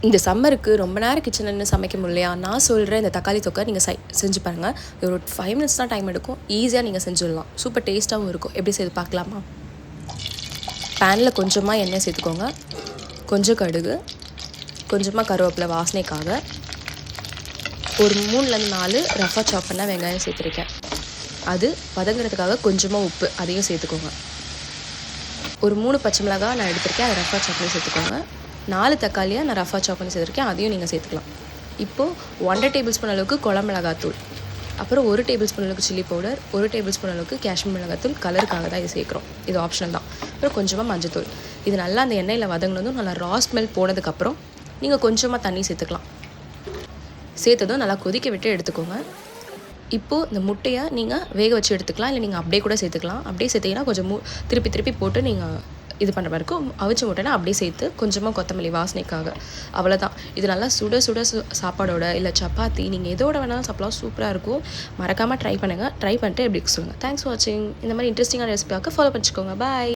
இந்த சம்மருக்கு ரொம்ப நேரம் கிச்சனில் நின்று சமைக்க முடியலையா, நான் சொல்கிற இந்த தக்காளி தொக்கை நீங்கள் செஞ்சு பாருங்கள். இது ஒரு 5 minutes தான் டைம் எடுக்கும். ஈஸியாக நீங்கள் செஞ்சிடலாம். சூப்பர் டேஸ்ட்டாகவும் இருக்கும். எப்படி செய்து பார்க்கலாமா? பேனில் கொஞ்சமாக எண்ணெய் சேர்த்துக்கோங்க, கொஞ்சம் கடுகு, கொஞ்சமாக கருவேப்பிலை வாசனைக்காக, ஒரு 3லேருந்து 4 ரஃபாக சாப் பண்ண வெங்காயம் சேர்த்துருக்கேன். அது வதங்குறதுக்காக கொஞ்சமாக உப்பு அதையும் சேர்த்துக்கோங்க. ஒரு 3 பச்சை மிளகாய் நான் எடுத்திருக்கேன், அதை ரஃபாக சாப் பண்ணி சேர்த்துக்கோங்க. 4 தக்காளியை நான் ரஃபாக சாப் பண்ணி சேர்த்துருக்கேன், அதையும் நீங்கள் சேர்த்துக்கலாம். இப்போது 1.5 டேபிள் ஸ்பூன் அளவுக்கு குழம்பு மிளகாத்தூள், அப்புறம் 1 டேபிள் ஸ்பூன் அளவுக்கு சில்லி பவுடர், 1 டேபிள் ஸ்பூன் அளவுக்கு காஷ்மீர் மிளகாத்தூள், கலருக்காக தான் இது சேர்க்குறோம். இது ஆப்ஷனல் தான். அப்புறம் கொஞ்சமாக மஞ்சத்தூள். இது நல்லா அந்த எண்ணெயில் வதங்கினதும் நல்லா ரா ஸ்மெல் போனதுக்கப்புறம் நீங்கள் கொஞ்சமாக தண்ணி சேர்த்துக்கலாம். சேர்த்ததும் நல்லா கொதிக்க விட்டு எடுத்துக்கோங்க. இப்போது இந்த முட்டையை நீங்கள் வேக வச்சு எடுத்துக்கலாம், இல்லை நீங்கள் அப்படியே கூட சேர்த்துக்கலாம். அப்படியே சேர்த்திங்கன்னா கொஞ்சம் திருப்பி திருப்பி போட்டு நீங்கள் இது பண்ணுற மாதிரி இருக்கும். அவிச்ச முட்டைனா அப்படியே சேர்த்து கொஞ்சமாக கொத்தமல்லி வாசனைக்காக, அவ்வளோதான். இது நல்லா சுட சுட சாப்பாடோட இல்லை சப்பாத்தி நீங்கள் எதோட வேணாலும் சாப்பிடலாம். சூப்பராக இருக்கும். மறக்காமல் ட்ரை பண்ணுங்கள். ட்ரை பண்ணிட்டு எப்படி சொல்லுங்கள். தேங்க்ஸ் ஃபார் வாட்சிங். இந்த மாதிரி இன்ட்ரெஸ்டிங்கான ரெசிபியாக்க ஃபாலோ பண்ணிக்கோங்க. பாய்.